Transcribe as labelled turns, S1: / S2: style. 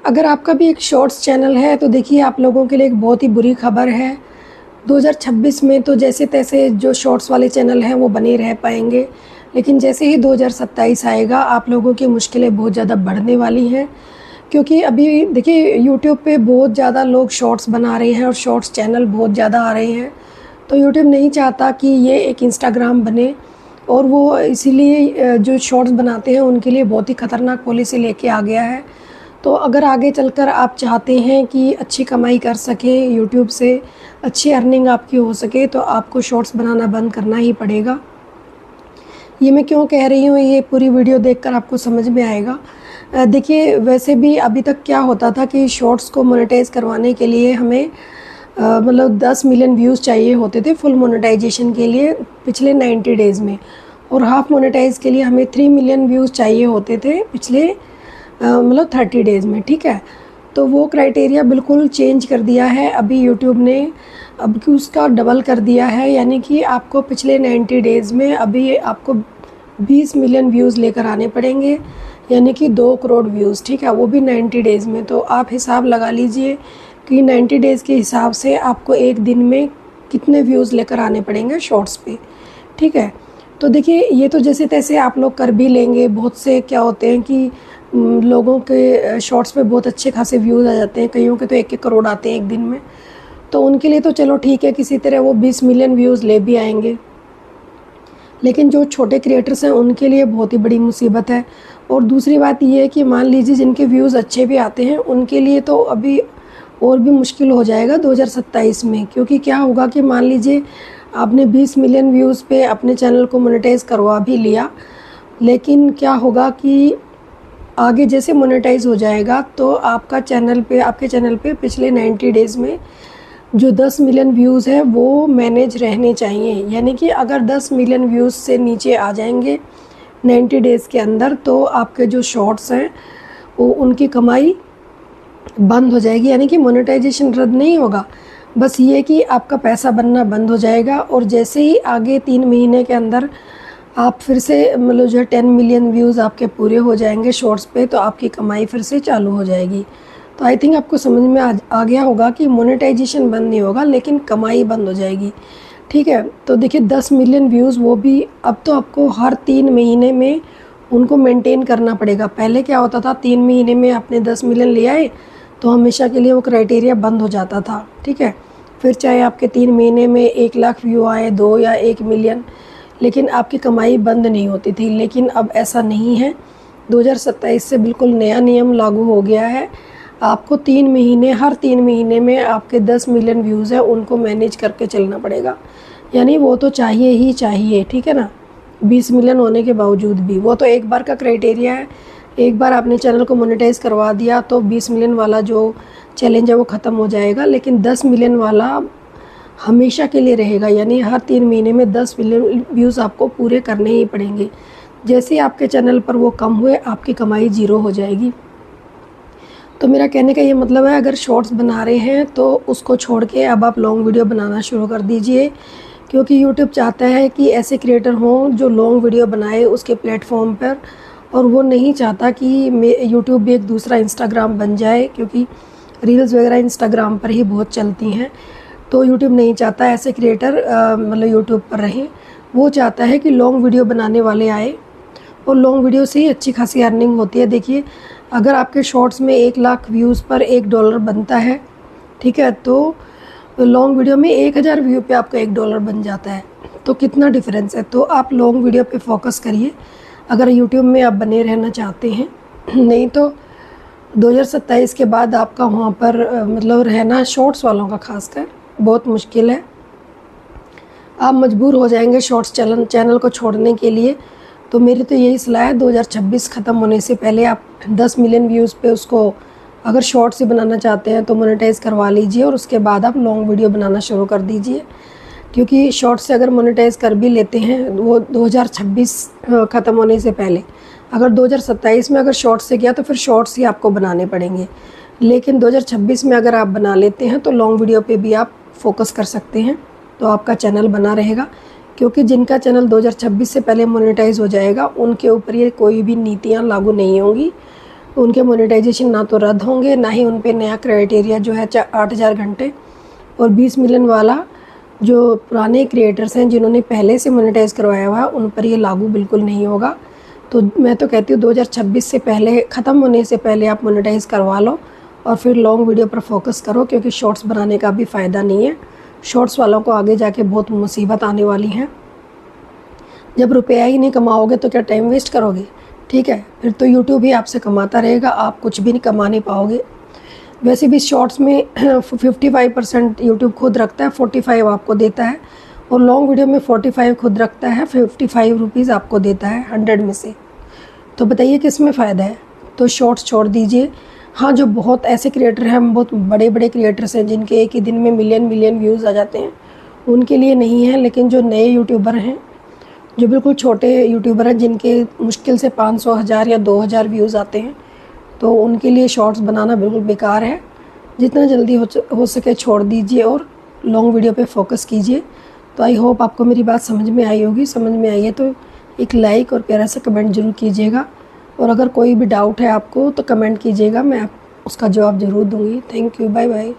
S1: अगर आपका भी एक शॉर्ट्स चैनल है तो देखिए आप लोगों के लिए एक बहुत ही बुरी खबर है। 2026 में तो जैसे तैसे जो शॉर्ट्स वाले चैनल हैं वो बने रह पाएंगे, लेकिन जैसे ही 2027 आएगा आप लोगों की मुश्किलें बहुत ज़्यादा बढ़ने वाली हैं। क्योंकि अभी देखिए यूट्यूब पे बहुत ज़्यादा लोग शॉर्ट्स बना रहे हैं और शॉर्ट्स चैनल बहुत ज़्यादा आ रहे हैं। तो यूट्यूब नहीं चाहता कि ये एक इंस्टाग्राम बने, और वो इसीलिए जो शॉर्ट्स बनाते हैं उनके लिए बहुत ही ख़तरनाक पॉलिसी लेके आ गया है। तो अगर आगे चलकर आप चाहते हैं कि अच्छी कमाई कर सकें यूट्यूब से, अच्छी अर्निंग आपकी हो सके, तो आपको शॉर्ट्स बनाना बंद करना ही पड़ेगा। ये मैं क्यों कह रही हूँ, ये पूरी वीडियो देखकर आपको समझ में आएगा। देखिए वैसे भी अभी तक क्या होता था कि शॉर्ट्स को मोनेटाइज करवाने के लिए हमें मतलब 10 मिलियन व्यूज़ चाहिए होते थे फुल मोनेटाइजेशन के लिए पिछले 90 डेज़ में, और हाफ़ मोनेटाइज के लिए हमें 3 मिलियन व्यूज़ चाहिए होते थे पिछले मतलब 30 डेज़ में। ठीक है, तो वो क्राइटेरिया बिल्कुल चेंज कर दिया है अभी यूट्यूब ने, अब कि उसका डबल कर दिया है। यानी कि आपको पिछले 90 डेज़ में अभी आपको 20 मिलियन व्यूज़ लेकर आने पड़ेंगे, यानी कि 2 करोड़ व्यूज़। ठीक है, वो भी 90 डेज़ में। तो आप हिसाब लगा लीजिए कि 90 डेज़ के हिसाब से आपको एक दिन में कितने व्यूज़ लेकर आने पड़ेंगे शॉर्ट्स पे। ठीक है, तो देखिए ये तो जैसे तैसे आप लोग कर भी लेंगे। बहुत से क्या होते हैं कि लोगों के शॉर्ट्स पे बहुत अच्छे खासे व्यूज़ आ जाते हैं, कईयों के तो 1-1 करोड़ आते हैं एक दिन में। तो उनके लिए तो चलो ठीक है, किसी तरह वो 20 मिलियन व्यूज़ ले भी आएंगे, लेकिन जो छोटे क्रिएटर्स हैं उनके लिए बहुत ही बड़ी मुसीबत है। और दूसरी बात ये है कि मान लीजिए जिनके व्यूज़ अच्छे भी आते हैं उनके लिए तो अभी और भी मुश्किल हो जाएगा 2027 में। क्योंकि क्या होगा कि मान लीजिए आपने 20 मिलियन व्यूज़ पे अपने चैनल को मोनेटाइज करवा भी लिया, लेकिन क्या होगा कि आगे जैसे मोनेटाइज हो जाएगा तो आपके चैनल पे पिछले 90 डेज़ में जो 10 मिलियन व्यूज़ है वो मैनेज रहने चाहिए। यानी कि अगर 10 मिलियन व्यूज़ से नीचे आ जाएंगे 90 डेज़ के अंदर, तो आपके जो शॉर्ट्स हैं वो उनकी कमाई बंद हो जाएगी। यानी कि मोनेटाइजेशन रद्द नहीं होगा, बस ये कि आपका पैसा बनना बंद हो जाएगा। और जैसे ही आगे 3 महीने के अंदर आप फिर से मतलब जो है 10 मिलियन व्यूज़ आपके पूरे हो जाएंगे शॉर्ट्स पे, तो आपकी कमाई फिर से चालू हो जाएगी। तो आई थिंक आपको समझ में आ गया होगा कि मोनेटाइजेशन बंद नहीं होगा, लेकिन कमाई बंद हो जाएगी। ठीक है, तो देखिए 10 मिलियन व्यूज़ वो भी अब तो आपको हर 3 महीने में उनको मेंटेन करना पड़ेगा। पहले क्या होता था, 3 महीने में आपने 10 मिलियन ले आए तो हमेशा के लिए वो क्राइटेरिया बंद हो जाता था। ठीक है, फिर चाहे आपके 3 महीने में 1 लाख व्यू आए, 2 या 1 मिलियन, लेकिन आपकी कमाई बंद नहीं होती थी। लेकिन अब ऐसा नहीं है, 2027 से बिल्कुल नया नियम लागू हो गया है। आपको हर 3 महीने में आपके 10 मिलियन व्यूज़ हैं उनको मैनेज करके चलना पड़ेगा। यानी वो तो चाहिए ही चाहिए, ठीक है ना, 20 मिलियन होने के बावजूद भी। वो तो एक बार का क्राइटेरिया है, एक बार आपने चैनल को मोनेटाइज करवा दिया तो 20 मिलियन वाला जो चैलेंज है वो ख़त्म हो जाएगा। लेकिन 10 मिलियन वाला हमेशा के लिए रहेगा, यानी हर 3 महीने में 10 मिलियन व्यूज़ आपको पूरे करने ही पड़ेंगे। जैसे आपके चैनल पर वो कम हुए आपकी कमाई ज़ीरो हो जाएगी। तो मेरा कहने का ये मतलब है, अगर शॉर्ट्स बना रहे हैं तो उसको छोड़ के अब आप लॉन्ग वीडियो बनाना शुरू कर दीजिए। क्योंकि यूट्यूब चाहता है कि ऐसे क्रिएटर हों जो लॉन्ग वीडियो बनाए उसके प्लेटफॉर्म पर, और वो नहीं चाहता कि यूट्यूब भी एक दूसरा इंस्टाग्राम बन जाए, क्योंकि रील्स वगैरह इंस्टाग्राम पर ही बहुत चलती हैं। तो यूट्यूब नहीं चाहता ऐसे क्रिएटर मतलब यूट्यूब पर रहें। वो चाहता है कि लॉन्ग वीडियो बनाने वाले आए, और लॉन्ग वीडियो से ही अच्छी खासी अर्निंग होती है। देखिए अगर आपके शॉर्ट्स में 1 लाख व्यूज़ पर $1 बनता है, ठीक है, तो लॉन्ग वीडियो में 1000 व्यू पे आपका $1 बन जाता है। तो कितना डिफरेंस है। तो आप लॉन्ग वीडियो पे फोकस करिए अगर यूट्यूब में आप बने रहना चाहते हैं। नहीं तो 2027 के बाद आपका वहाँ पर मतलब रहना शॉर्ट्स वालों का खासकर बहुत मुश्किल है। आप मजबूर हो जाएंगे शॉर्ट्स चैनल को छोड़ने के लिए। तो मेरी तो यही सलाह है, 2026 ख़त्म होने से पहले आप 10 मिलियन व्यूज़ पे उसको अगर शॉर्ट से बनाना चाहते हैं तो मोनेटाइज करवा लीजिए, और उसके बाद आप लॉन्ग वीडियो बनाना शुरू कर दीजिए। क्योंकि शॉर्ट से अगर मोनेटाइज कर भी लेते हैं वो 2026 ख़त्म होने से पहले, अगर 2027 में अगर शॉर्ट से किया तो फिर शॉर्ट्स ही आपको बनाने पड़ेंगे। लेकिन 2026 में अगर आप बना लेते हैं तो लॉन्ग वीडियो पे भी आप फोकस कर सकते हैं, तो आपका चैनल बना रहेगा। क्योंकि जिनका चैनल 2026 से पहले मोनेटाइज हो जाएगा उनके ऊपर ये कोई भी नीतियाँ लागू नहीं होंगी। उनके मोनेटाइजेशन ना तो रद्द होंगे, ना ही उन पे नया क्राइटेरिया जो है 8000 घंटे और 20 मिलियन वाला जो पुराने क्रिएटर्स हैं जिन्होंने पहले से मोनेटाइज करवाया हुआ है उन पर ये लागू बिल्कुल नहीं होगा। तो मैं तो कहती हूँ 2026 से पहले, ख़त्म होने से पहले आप मोनेटाइज करवा लो और फिर लॉन्ग वीडियो पर फोकस करो, क्योंकि शॉर्ट्स बनाने का भी फ़ायदा नहीं है। शॉर्ट्स वालों को आगे जाके बहुत मुसीबत आने वाली है। जब रुपया ही नहीं कमाओगे तो क्या टाइम वेस्ट करोगे? ठीक है, फिर तो यूट्यूब ही आपसे कमाता रहेगा, आप कुछ भी नहीं कमा नहीं पाओगे। वैसे भी शॉर्ट्स में 55% यूट्यूब खुद रखता है, 45 आपको देता है, और लॉन्ग वीडियो में 45 खुद रखता है, 55 रुपीज़ आपको देता है 100 में से। तो बताइए किस में फ़ायदा है? तो शॉर्ट्स छोड़ दीजिए। हाँ, जो बहुत ऐसे क्रिएटर हैं, बहुत बड़े बड़े क्रिएटर्स हैं जिनके एक ही दिन में मिलियन व्यूज़ आ जाते हैं, उनके लिए नहीं है। लेकिन जो नए यूट्यूबर हैं, जो बिल्कुल छोटे यूट्यूबर हैं, जिनके मुश्किल से 500, 1000 या 2000 व्यूज़ आते हैं, तो उनके लिए शॉर्ट्स बनाना बिल्कुल बेकार है। जितना जल्दी हो सके छोड़ दीजिए और लॉन्ग वीडियो पे फोकस कीजिए। तो आई होप आपको मेरी बात समझ में आई होगी। समझ में आई है तो एक लाइक और प्यारा सा कमेंट ज़रूर कीजिएगा, और अगर कोई भी डाउट है आपको तो कमेंट कीजिएगा, मैं उसका जवाब ज़रूर दूँगी। Thank you, bye bye.